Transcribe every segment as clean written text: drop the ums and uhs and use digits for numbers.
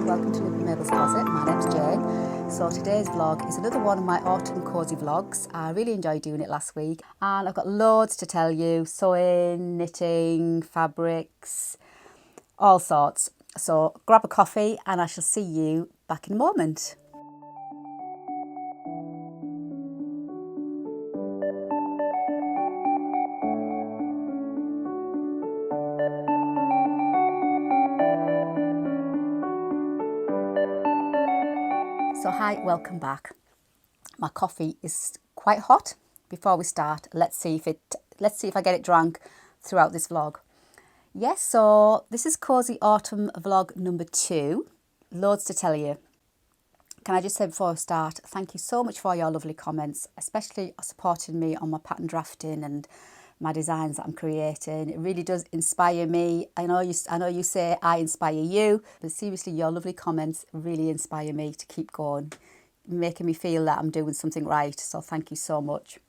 welcome to Living Mabel's Closet. My name's Jayne. So today's vlog is another one of my autumn cosy vlogs. I really enjoyed doing it last week and I've got loads to tell you: sewing, knitting, fabrics, all sorts. So grab a coffee and I shall see you back in a moment. So hi, welcome back. My coffee is quite hot. Before we start, let's see if I get it drunk throughout this vlog. Yes, so this is Cosy Autumn vlog number 2. Loads to tell you. Can I just say before I start, thank you so much for your lovely comments, especially supporting me on my pattern drafting and my designs that I'm creating. It really does inspire me. I know you say I inspire you, but seriously, your lovely comments really inspire me to keep going, making me feel that I'm doing something right. So thank you so much.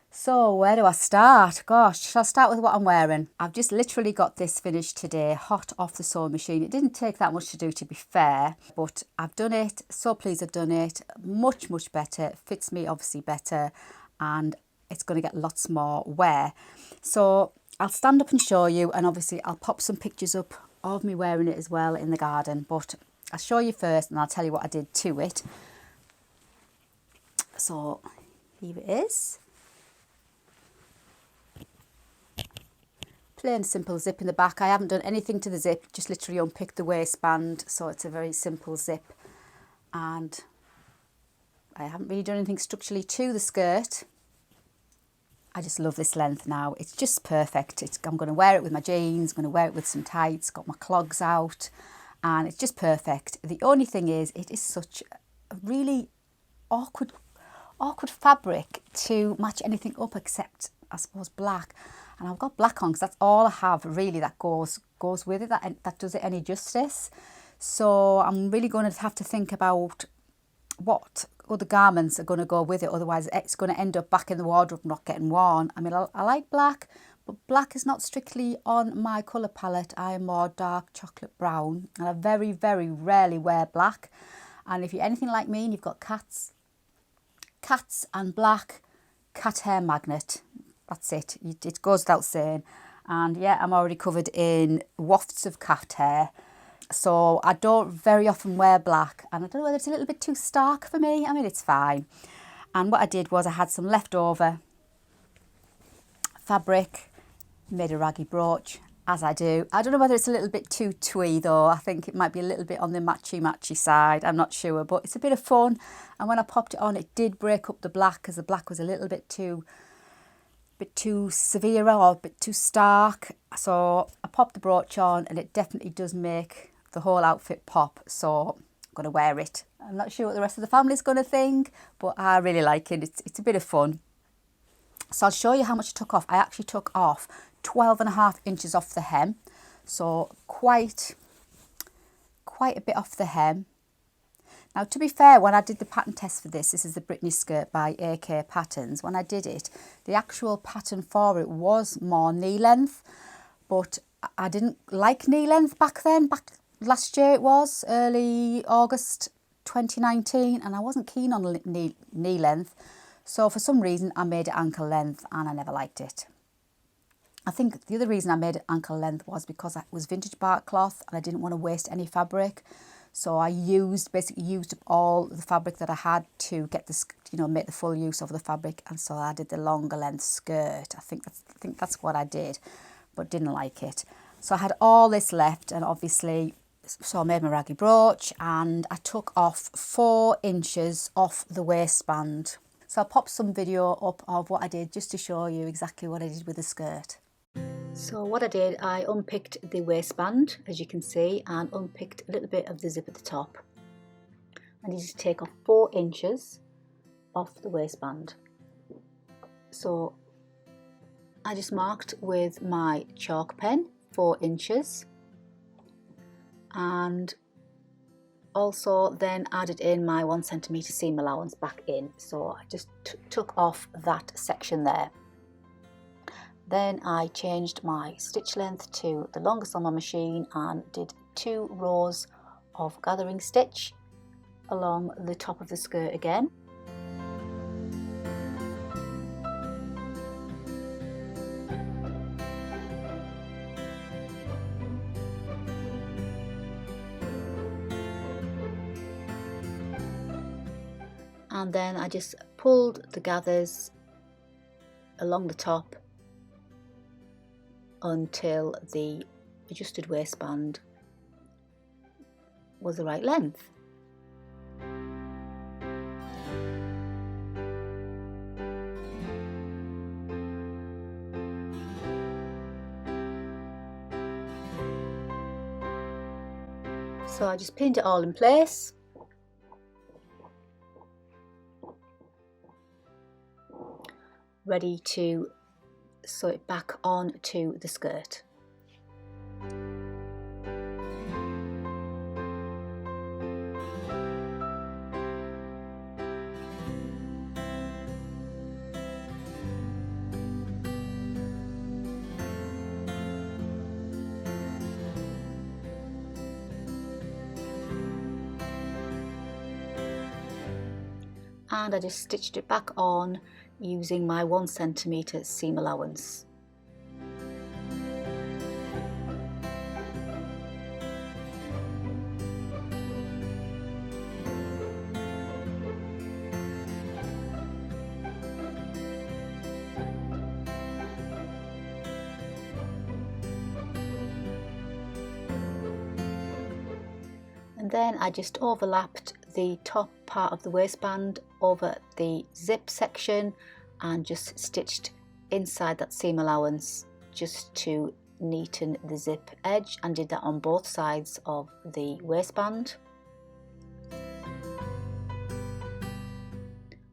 So where do I start? Gosh, shall I start with what I'm wearing? I've just literally got this finished today, hot off the sewing machine. It didn't take that much to do, to be fair, but I've done it. So pleased I've done it. Much, much better. It fits me obviously better, and it's going to get lots more wear. So I'll stand up and show you, and obviously I'll pop some pictures up of me wearing it as well in the garden, but I'll show you first and I'll tell you what I did to it. So here it is. Plain simple zip in the back. I haven't done anything to the zip, just literally unpicked the waistband, so it's a very simple zip, and I haven't really done anything structurally to the skirt. I just love this length now. It's just perfect. I'm going to wear it with my jeans, I'm going to wear it with some tights, got my clogs out, and it's just perfect. The only thing is, it is such a really awkward fabric to match anything up except, I suppose, black. And I've got black on because that's all I have really that goes with it, that does it any justice. So I'm really going to have to think about what other garments are going to go with it, otherwise it's going to end up back in the wardrobe not getting worn. I mean, I like black, but black is not strictly on my colour palette. I am more dark chocolate brown, and I very, very rarely wear black. And if you're anything like me and you've got cats and black, cat hair magnet, that's it. It goes without saying. And yeah, I'm already covered in wafts of cat hair. So I don't very often wear black, and I don't know whether it's a little bit too stark for me. I mean, it's fine. And what I did was I had some leftover fabric, made a raggy brooch, as I do. I don't know whether it's a little bit too twee though. I think it might be a little bit on the matchy side. I'm not sure, but it's a bit of fun. And when I popped it on, it did break up the black, because the black was a little bit too severe or a bit too stark. So I popped the brooch on, and it definitely does make the whole outfit pop. So I'm going to wear it. I'm not sure what the rest of the family's going to think, but I really like it. It's a bit of fun. So I'll show you how much I took off. I actually took off 12.5 inches off the hem. So quite a bit off the hem. Now, to be fair, when I did the pattern test for this is the Britney skirt by AK Patterns. When I did it, the actual pattern for it was more knee length, but I didn't like knee length back then. Back last year it was, early August 2019, and I wasn't keen on knee length. So for some reason I made it ankle length, and I never liked it. I think the other reason I made it ankle length was because it was vintage Barkcloth and I didn't want to waste any fabric. So I basically used up all the fabric that I had to get this, make the full use of the fabric, and so I did the longer length skirt. I think that's what I did, but didn't like it. So I had all this left, and obviously, so I made my raggy brooch, and I took off 4 inches off the waistband. So I'll pop some video up of what I did just to show you exactly what I did with the skirt. So what I did, I unpicked the waistband, as you can see, and unpicked a little bit of the zip at the top. I needed to take off 4 inches off the waistband. So I just marked with my chalk pen 4 inches, and also then added in my 1 centimetre seam allowance back in. So I just took off that section there. Then I changed my stitch length to the longest on my machine and did 2 rows of gathering stitch along the top of the skirt again. And then I just pulled the gathers along the top until the adjusted waistband was the right length. So I just pinned it all in place. Ready to sew it back on to the skirt. And I just stitched it back on using my 1 centimetre seam allowance. And then I just overlapped the top part of the waistband over the zip section and just stitched inside that seam allowance just to neaten the zip edge, and did that on both sides of the waistband.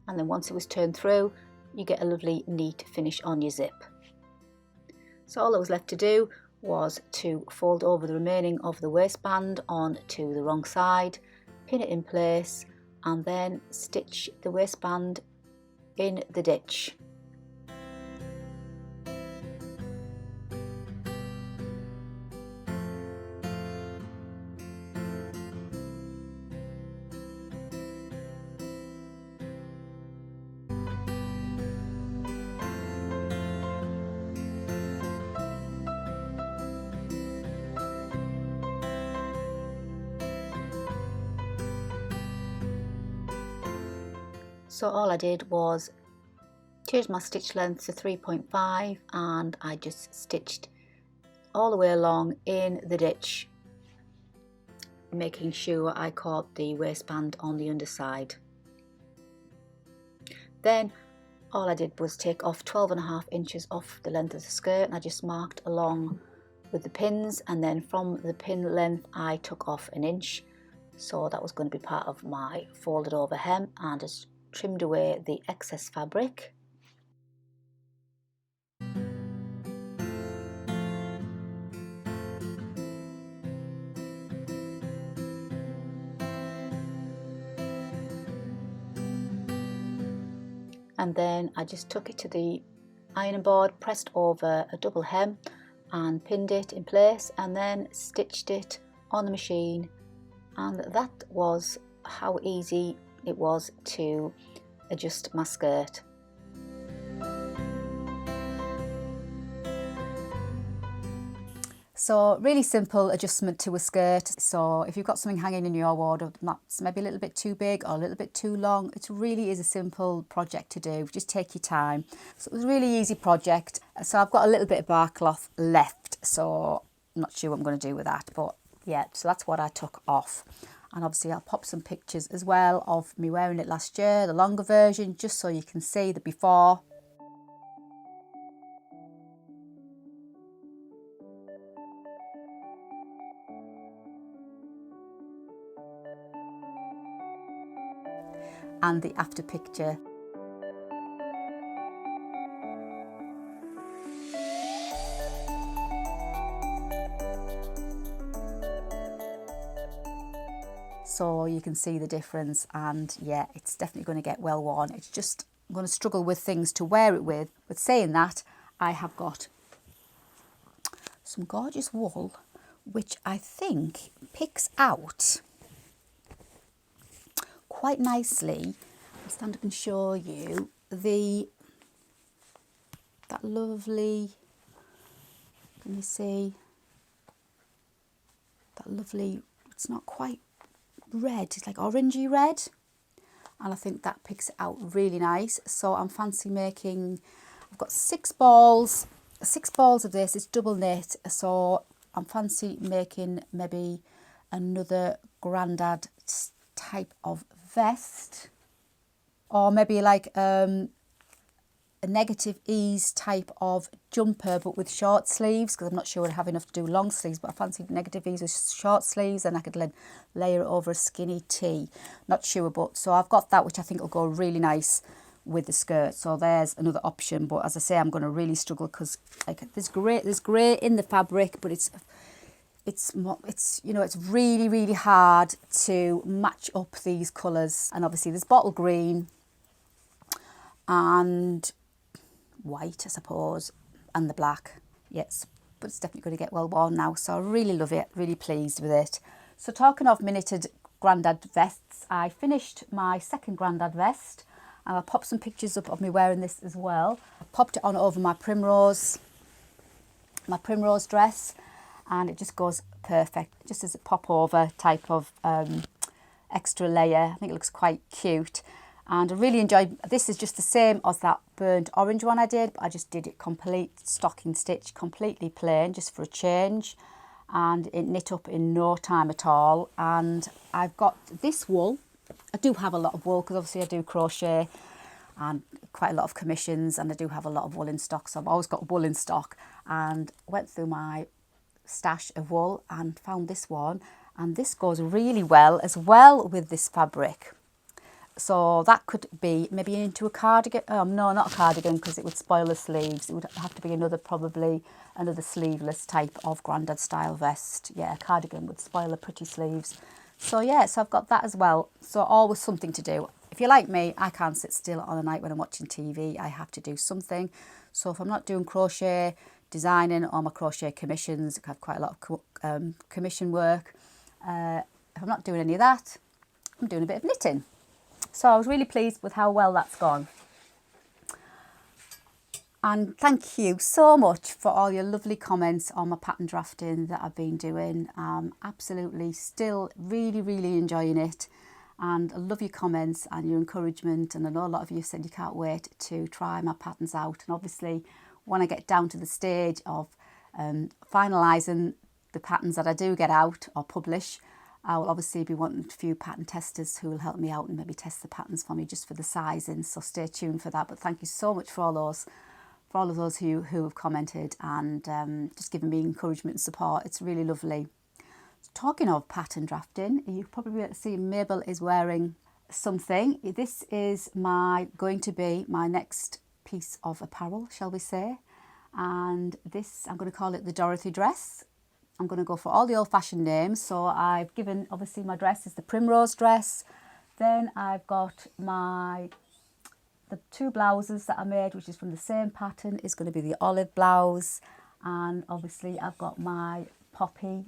And then once it was turned through, you get a lovely neat finish on your zip. So all that was left to do was to fold over the remaining of the waistband onto the wrong side, pin it in place, and then stitch the waistband in the ditch. So all I did was change my stitch length to 3.5, and I just stitched all the way along in the ditch, making sure I caught the waistband on the underside. Then all I did was take off 12.5 inches off the length of the skirt, and I just marked along with the pins, and then from the pin length I took off 1 inch, so that was going to be part of my folded over hem, and just trimmed away the excess fabric. And then I just took it to the ironing board, pressed over a double hem and pinned it in place, and then stitched it on the machine, and that was how easy it was to adjust my skirt. So really simple adjustment to a skirt. So if you've got something hanging in your wardrobe that's maybe a little bit too big or a little bit too long, it really is a simple project to do. Just take your time. So it was a really easy project. So I've got a little bit of Barkcloth left, so I'm not sure what I'm going to do with that, but yeah, so that's what I took off. And obviously I'll pop some pictures as well of me wearing it last year, the longer version, just so you can see the before. And the after picture. So you can see the difference, and yeah, it's definitely going to get well worn. It's just, I'm going to struggle with things to wear it with. But saying that, I have got some gorgeous wool, which I think picks out quite nicely. I'll stand up and show you that lovely, can you see that lovely, it's not quite red, it's like orangey red, and I think that picks it out really nice. So I'm fancy making, I've got 6 balls of this. It's double knit, so I'm fancy making maybe another grandad type of vest, or maybe like a negative ease type of jumper but with short sleeves, because I'm not sure I'd have enough to do long sleeves, but I fancy negative ease with short sleeves, and I could layer it over a skinny tee. Not sure, but so I've got that, which I think will go really nice with the skirt. So there's another option, but as I say, I'm going to really struggle because like there's grey in the fabric, but it's you know, it's really hard to match up these colours. And obviously there's bottle green and white, I suppose, and the black. Yes, but it's definitely going to get well worn now, so I really love it, really pleased with it. So talking of knitted grandad vests, I finished my second grandad vest, and I'll pop some pictures up of me wearing this as well. I popped it on over my primrose dress, and it just goes perfect, just as a pop over type of extra layer. I think it looks quite cute. And I really enjoyed, this is just the same as that burnt orange one I did, but I just did it complete stocking stitch, completely plain, just for a change. And it knit up in no time at all. And I've got this wool. I do have a lot of wool because obviously I do crochet and quite a lot of commissions, and I do have a lot of wool in stock, so I've always got wool in stock. And went through my stash of wool and found this one, and this goes really well as well with this fabric. So that could be maybe into a cardigan. No, not a cardigan, because it would spoil the sleeves. It would have to be probably another sleeveless type of grandad style vest. Yeah, a cardigan would spoil the pretty sleeves. So yeah, so I've got that as well. So always something to do. If you're like me, I can't sit still on a night when I'm watching TV. I have to do something. So if I'm not doing crochet, designing, or my crochet commissions, I have quite a lot of commission work. If I'm not doing any of that, I'm doing a bit of knitting. So I was really pleased with how well that's gone. And thank you so much for all your lovely comments on my pattern drafting that I've been doing. Absolutely still really enjoying it. And I love your comments and your encouragement. And I know a lot of you said you can't wait to try my patterns out. And obviously when I get down to the stage of finalising the patterns that I do get out or publish, I will obviously be wanting a few pattern testers who will help me out and maybe test the patterns for me just for the sizing. So stay tuned for that. But thank you so much for all of those who have commented and just given me encouragement and support. It's really lovely. Talking of pattern drafting, you probably see Mabel is wearing something. This is going to be my next piece of apparel, shall we say. And this, I'm going to call it the Dorothy dress. I'm going to go for all the old-fashioned names. So I've given, obviously my dress is the primrose dress. Then I've got the 2 blouses that I made, which is from the same pattern, is going to be the olive blouse. And obviously I've got my poppy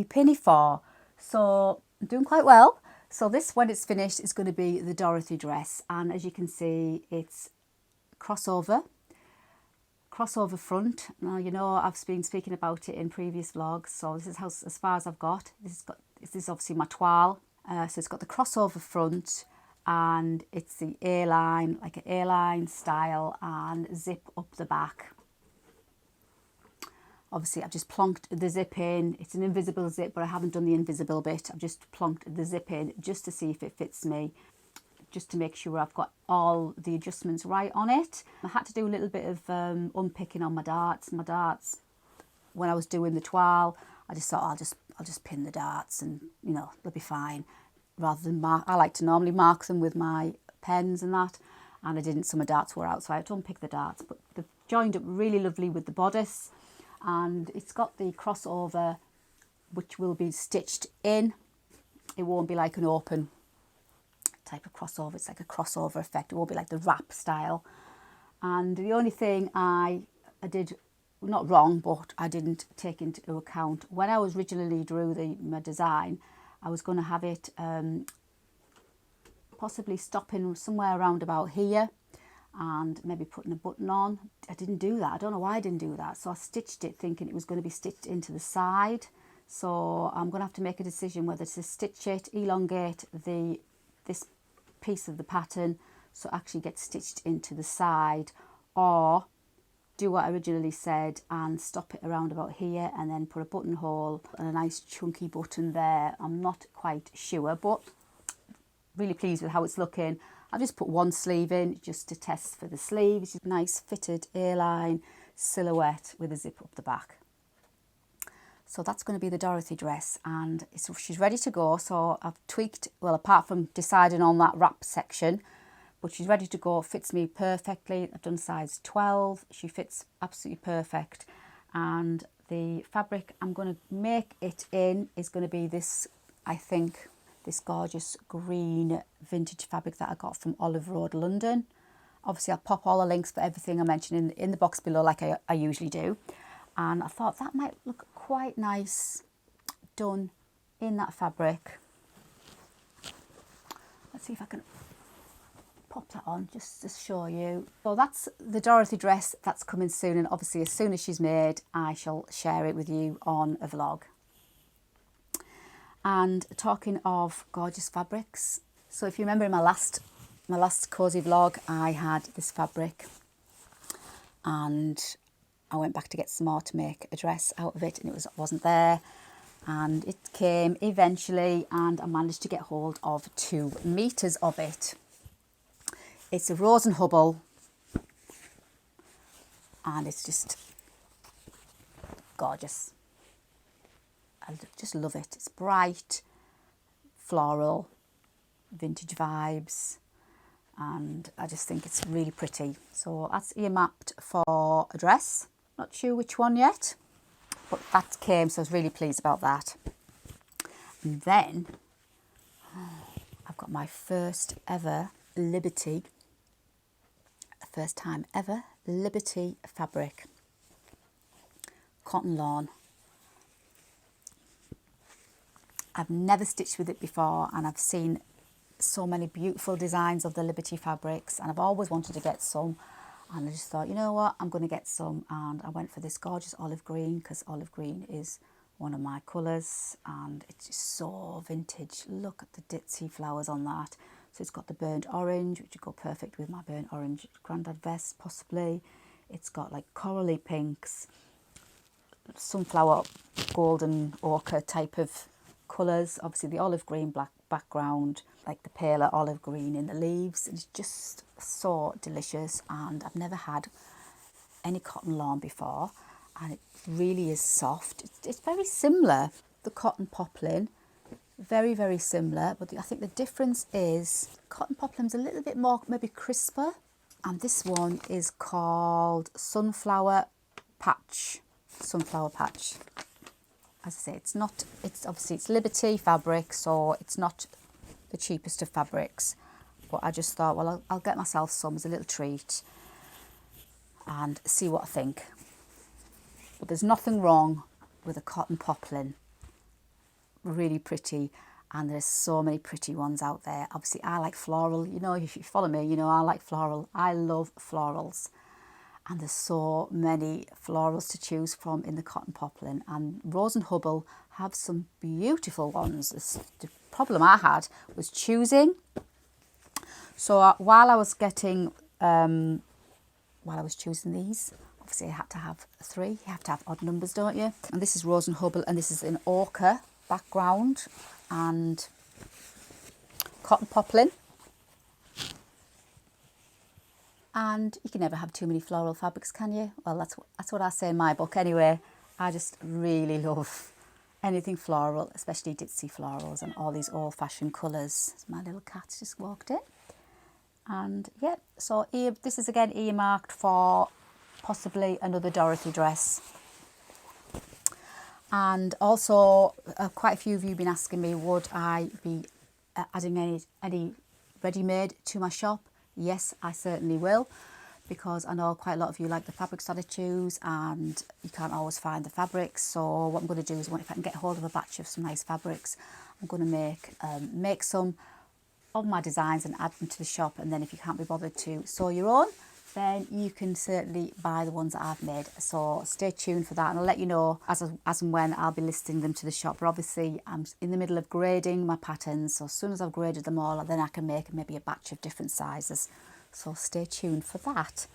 pinafore. So I'm doing quite well. So this, when it's finished, is going to be the Dorothy dress. And as you can see, it's crossover front. Now, you know, I've been speaking about it in previous vlogs, so this is as far as I've got. This is obviously my toile. So it's got the crossover front, and it's the A-line, like an A-line style, and zip up the back. Obviously I've just plonked the zip in. It's an invisible zip, but I haven't done the invisible bit. I've just plonked the zip in just to see if it fits me, just to make sure I've got all the adjustments right on it. I had to do a little bit of unpicking on my darts. When I was doing the toile, I just thought I'll just pin the darts and, you know, they'll be fine. Rather than mark, I like to normally mark them with my pens and that, and I didn't. Some of the darts were out, so I had to unpick the darts. But they've joined up really lovely with the bodice, and it's got the crossover, which will be stitched in. It won't be like an open type of crossover. It's like a crossover effect. It won't be like the wrap style. And the only thing I did, not wrong, but I didn't take into account, when I was originally drew my design, I was going to have it possibly stopping somewhere around about here and maybe putting a button on. I didn't do that. I don't know why I didn't do that. So I stitched it thinking it was going to be stitched into the side. So I'm going to have to make a decision whether to stitch it, elongate this piece of the pattern so it actually gets stitched into the side, or do what I originally said and stop it around about here and then put a buttonhole and a nice chunky button there. I'm not quite sure, but really pleased with how it's looking. I've just put one sleeve in just to test for the sleeve. It's a nice fitted A-line silhouette with a zip up the back. So that's going to be the Dorothy dress, and she's ready to go. So I've tweaked, well, apart from deciding on that wrap section, but she's ready to go. Fits me perfectly. I've done size 12. She fits absolutely perfect. And the fabric I'm going to make it in is going to be this, I think, this gorgeous green vintage fabric that I got from Olive Road, London. Obviously, I'll pop all the links for everything I mentioned in the box below, like I usually do. And I thought that might look quite nice done in that fabric. Let's see if I can pop that on just to show you. So that's the Dorothy dress that's coming soon, and obviously as soon as she's made I shall share it with you on a vlog. And talking of gorgeous fabrics, so if you remember in my last Cosy vlog, I had this fabric and I went back to get some more to make a dress out of it, and it wasn't there, and it came eventually, and I managed to get hold of 2 meters of it. It's a Rose and Hubble, and it's just gorgeous. I just love it. It's bright, floral, vintage vibes, and I just think it's really pretty. So that's earmarked for a dress. Not sure which one yet, but that came, so I was really pleased about that. And then I've got my first time ever Liberty fabric, cotton lawn. I've never stitched with it before, and I've seen so many beautiful designs of the Liberty fabrics, and I've always wanted to get some, and I just thought, you know what, I'm going to get some. And I went for this gorgeous olive green, because olive green is one of my colours, and it's just so vintage. Look at the ditsy flowers on that. So it's got the burnt orange, which would go perfect with my burnt orange grandad vest possibly. It's got like corally pinks, sunflower golden ochre type of colours, obviously the olive green black background, like the paler olive green in the leaves. It's just so delicious, and I've never had any cotton lawn before, and it really is soft. It's very similar, the cotton poplin, very, very similar, but I think the difference is cotton poplin's a little bit more maybe crisper, and this one is called Sunflower Patch. As I say, it's obviously it's Liberty fabric, so it's not the cheapest of fabrics, but I just thought, well, I'll get myself some as a little treat and see what I think. But there's nothing wrong with a cotton poplin. Really pretty, and there's so many pretty ones out there. Obviously I like floral, you know, if you follow me, you know I like floral. I love florals, and there's so many florals to choose from in the cotton poplin, and Rose and Hubble have some beautiful ones. The problem I had was choosing. So while I was choosing these, obviously I had to have 3. You have to have odd numbers, don't you? And this is Rose and Hubble, and this is an ochre background and cotton poplin. And you can never have too many floral fabrics, can you? Well, that's what I say in my book anyway. I just really love anything floral, especially ditsy florals and all these old-fashioned colours. My little cat just walked in. And yeah, so this is again earmarked for possibly another Dorothy dress. And also quite a few of you have been asking me, would I be adding any ready-made to my shop? Yes, I certainly will, because I know quite a lot of you like the fabrics that I choose, and you can't always find the fabrics. So what I'm going to do is, if I can get hold of a batch of some nice fabrics, I'm going to make some of my designs and add them to the shop, and then if you can't be bothered to sew your own, then you can certainly buy the ones that I've made. So stay tuned for that, and I'll let you know as and when I'll be listing them to the shop. But obviously I'm in the middle of grading my patterns, so as soon as I've graded them all, then I can make maybe a batch of different sizes. So stay tuned for that.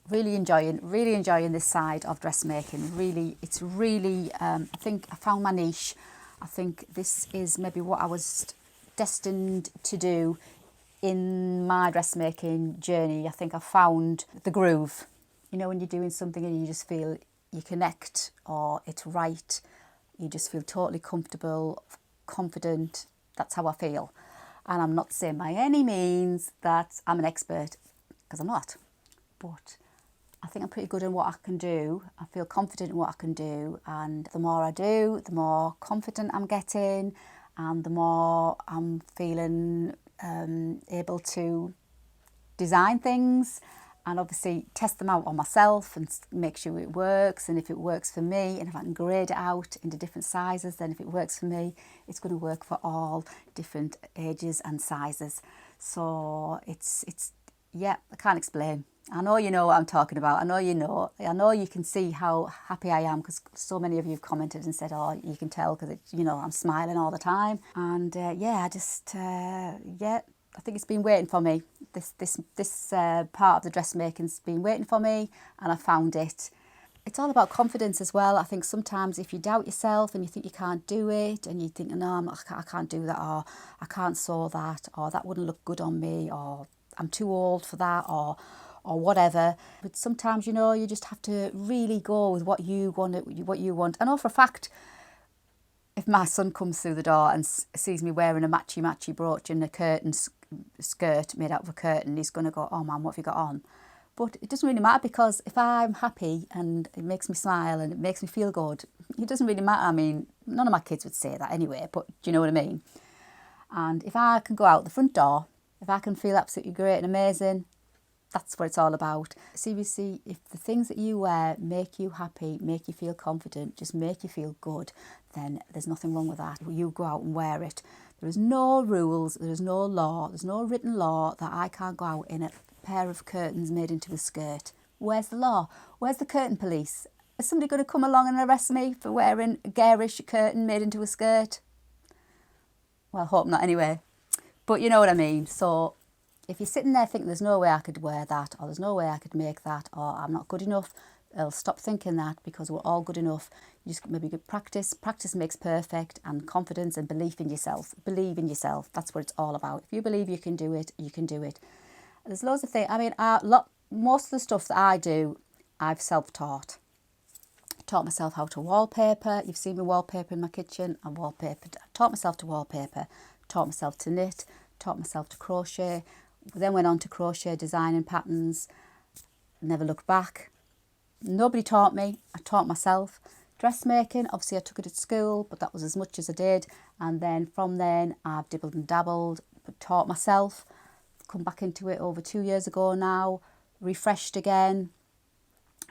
Really enjoying this side of dressmaking. It's really I think I found my niche. I think this is maybe what I was destined to do in my dressmaking journey. I think I found the groove. You know, when you're doing something and you just feel you connect, or it's right, you just feel totally comfortable, confident. That's how I feel. And I'm not saying by any means that I'm an expert, because I'm not, but I think I'm pretty good in what I can do. I feel confident in what I can do, and the more I do, the more confident I'm getting, and the more I'm feeling able to design things and obviously test them out on myself and make sure it works. And if it works for me, and if I can grade it out into different sizes, then if it works for me, it's going to work for all different ages and sizes. So it's yeah, I can't explain. I know you know what I'm talking about. I know you can see how happy I am, because so many of you have commented and said, oh, you can tell because I'm smiling all the time. And yeah, I think it's been waiting for me. This part of the dressmaking's been waiting for me, and I found it. It's all about confidence as well. I think sometimes if you doubt yourself and you think you can't do it, and you think, no, I can't do that, or I can't sew that, or that wouldn't look good on me, or I'm too old for that, or whatever. But sometimes, you just have to really go with what you want. I know for a fact, if my son comes through the door and sees me wearing a matchy brooch and a curtain skirt made out of a curtain, he's going to go, oh man, what have you got on? But it doesn't really matter, because if I'm happy and it makes me smile and it makes me feel good, it doesn't really matter. I mean, none of my kids would say that anyway, but do you know what I mean? And if I can go out the front door, if I can feel absolutely great and amazing, that's what it's all about. Seriously, if the things that you wear make you happy, make you feel confident, just make you feel good, then there's nothing wrong with that. You go out and wear it. There is no rules, there is no law, there's no written law that I can't go out in a pair of curtains made into a skirt. Where's the law? Where's the curtain police? Is somebody going to come along and arrest me for wearing a garish curtain made into a skirt? Well, I hope not anyway. But you know what I mean. So if you're sitting there thinking there's no way I could wear that, or there's no way I could make that, or I'm not good enough, I'll stop thinking that, because we're all good enough. You just maybe good practice. Practice makes perfect, and confidence and belief in yourself. Believe in yourself. That's what it's all about. If you believe you can do it, you can do it. There's loads of things. I mean, most of the stuff that I do, I've self-taught. Taught myself how to wallpaper. You've seen me wallpaper in my kitchen. I wallpapered. Taught myself to wallpaper. Taught myself to knit. Taught myself to crochet. Then went on to crochet, designing patterns. Never looked back. Nobody taught me. I taught myself. Dressmaking, obviously I took it at school, but that was as much as I did. And then from then I've dibbled and dabbled, but taught myself. Come back into it over 2 years ago now. Refreshed again.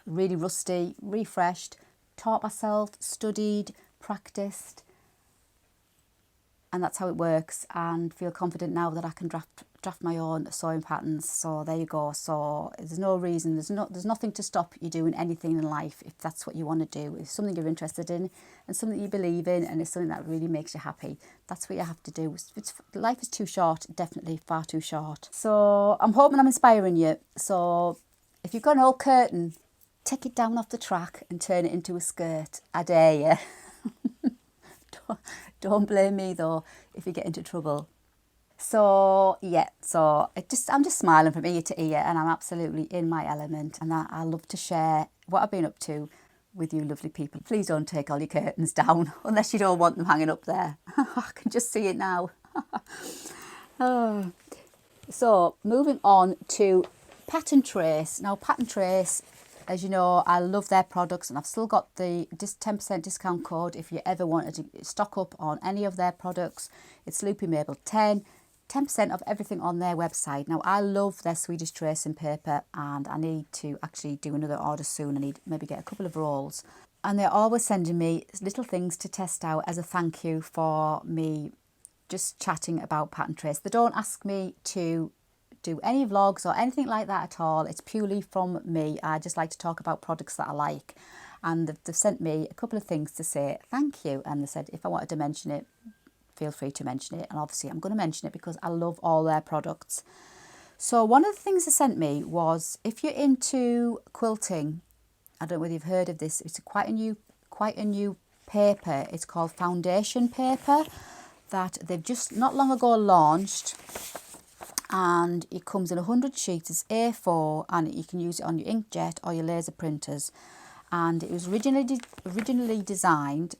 Really rusty. Refreshed. Taught myself. Studied. Practiced. And that's how it works, and feel confident now that I can draft my own sewing patterns. So there you go. So there's no reason, there's nothing to stop you doing anything in life if that's what you want to do. If something you're interested in and something you believe in and it's something that really makes you happy, that's what you have to do. Life is too short, definitely far too short. So I'm hoping I'm inspiring you. So if you've got an old curtain, take it down off the track and turn it into a skirt. I dare you. Don't blame me though if you get into trouble. So yeah, I'm just smiling from ear to ear, and I'm absolutely in my element, and I love to share what I've been up to with you lovely people. Please don't take all your curtains down unless you don't want them hanging up there. I can just see it now. Oh. So moving on to Pattern Trace. Now Pattern Trace, as you know, I love their products, and I've still got the 10% discount code if you ever wanted to stock up on any of their products. It's Loopy Mabel 10% of everything on their website. Now, I love their Swedish tracing paper, and I need to actually do another order soon. I need maybe get a couple of rolls. And they're always sending me little things to test out as a thank you for me just chatting about Pattern Trace. They don't ask me to do any vlogs or anything like that at all. It's purely from me. I just like to talk about products that I like, and they've sent me a couple of things to say thank you, and they said if I wanted to mention it, feel free to mention it, and obviously I'm going to mention it because I love all their products. So one of the things they sent me was, if you're into quilting, I don't know whether you've heard of this, it's quite a new paper. It's called foundation paper that they've just not long ago launched, and it comes in 100 sheets. It's A4 and you can use it on your inkjet or your laser printers, and it was originally designed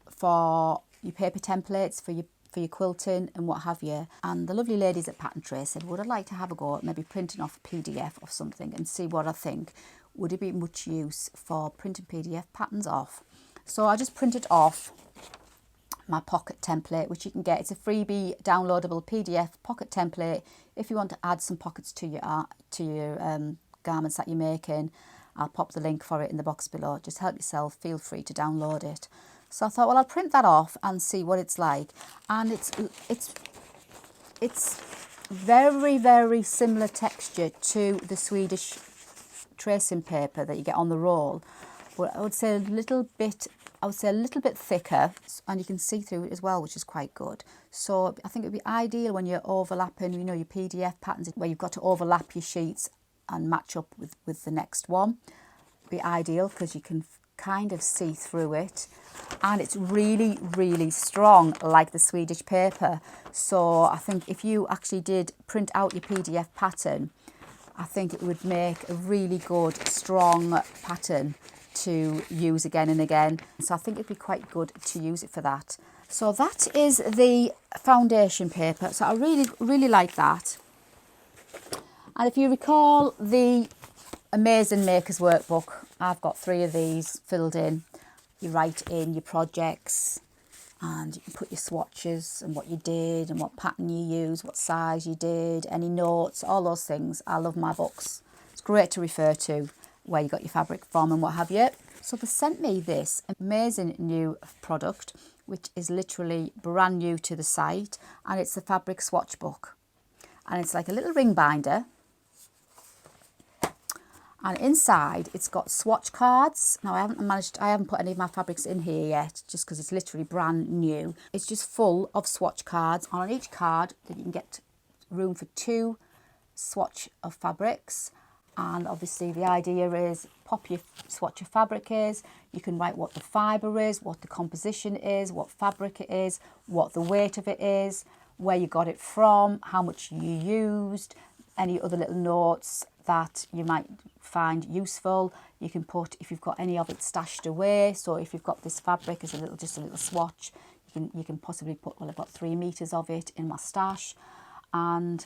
for your paper templates for your quilting and what have you. And the lovely ladies at Pattern Trace said, would I like to have a go at maybe printing off a PDF or something and see what I think. Would it be much use for printing PDF patterns off? So I just printed off my pocket template, which you can get. It's a freebie downloadable PDF pocket template. If you want to add some pockets to your garments that you're making, I'll pop the link for it in the box below. Just help yourself, feel free to download it. So I thought, well, I'll print that off and see what it's like. And it's very, very similar texture to the Swedish tracing paper that you get on the roll, but I would say a little bit thicker, and you can see through it as well, which is quite good. So I think it would be ideal when you're overlapping, you know, your PDF patterns where you've got to overlap your sheets and match up with the next one. It'd be ideal because you can kind of see through it, and it's really, really strong like the Swedish paper. So I think if you actually did print out your PDF pattern, I think it would make a really good, strong pattern to use again and again. So I think it'd be quite good to use it for that. So that is the foundation paper. So I really, really like that. And if you recall the Amazing Makers Workbook, I've got 3 of these filled in. You write in your projects and you can put your swatches and what you did and what pattern you used, what size you did, any notes, all those things. I love my books. It's great to refer to where you got your fabric from and what have you. So they sent me this amazing new product, which is literally brand new to the site, and it's a fabric swatch book. And it's like a little ring binder. And inside it's got swatch cards. Now I haven't put any of my fabrics in here yet, just because it's literally brand new. It's just full of swatch cards. And on each card that you can get room for 2 swatch of fabrics. And obviously the idea is pop your swatch of fabric is, you can write what the fibre is, what the composition is, what fabric it is, what the weight of it is, where you got it from, how much you used, any other little notes that you might find useful. You can put, if you've got any of it stashed away, so if you've got this fabric as just a little swatch, you can possibly put, well, I've got 3 meters of it in my stash. And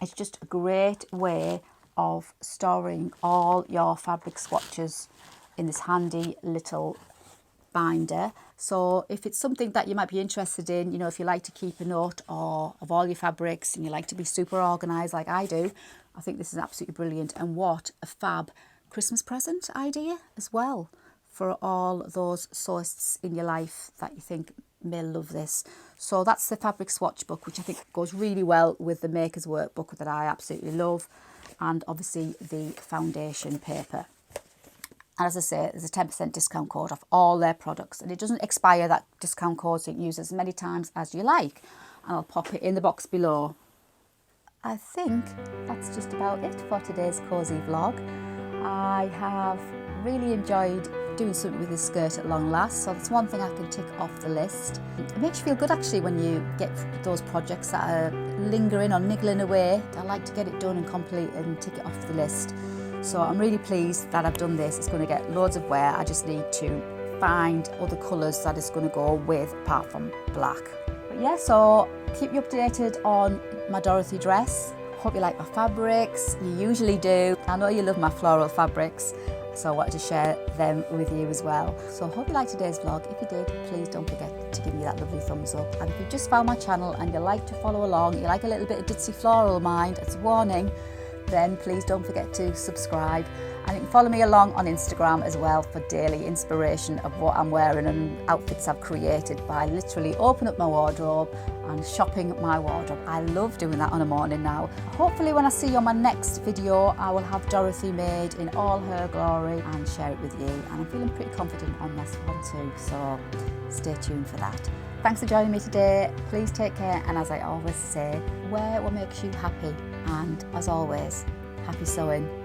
it's just a great way of storing all your fabric swatches in this handy little binder. So if it's something that you might be interested in, you know, if you like to keep a note of all your fabrics and you like to be super organised like I do, I think this is absolutely brilliant. And what a fab Christmas present idea as well for all those sewists in your life that you think may love this. So that's the fabric swatch book, which I think goes really well with the Maker's Workbook that I absolutely love, and obviously the foundation paper. And as I say, there's a 10% discount code off all their products, and it doesn't expire, that discount code, so you can use it as many times as you like. And I'll pop it in the box below. I think that's just about it for today's cosy vlog. I have really enjoyed doing something with this skirt at long last, so that's one thing I can tick off the list. It makes you feel good actually when you get those projects that are lingering or niggling away. I like to get it done and complete and tick it off the list. So I'm really pleased that I've done this. It's going to get loads of wear. I just need to find other colours that it's going to go with apart from black. But yeah, so keep you updated on my Dorothy dress. Hope you like my fabrics. You usually do. I know you love my floral fabrics, so I wanted to share them with you as well. So hope you liked today's vlog. If you did, please don't forget to give me that lovely thumbs up. And if you've just found my channel and you like to follow along, you like a little bit of ditsy floral mind, it's a warning, then please don't forget to subscribe And you can follow me along on Instagram as well for daily inspiration of what I'm wearing and outfits I've created by literally opening up my wardrobe and shopping my wardrobe. I love doing that on a morning now. Hopefully when I see you on my next video, I will have Dorothy made in all her glory and share it with you. And I'm feeling pretty confident on this one too, so stay tuned for that. Thanks for joining me today. Please take care, and as I always say, wear what makes you happy. And as always, happy sewing.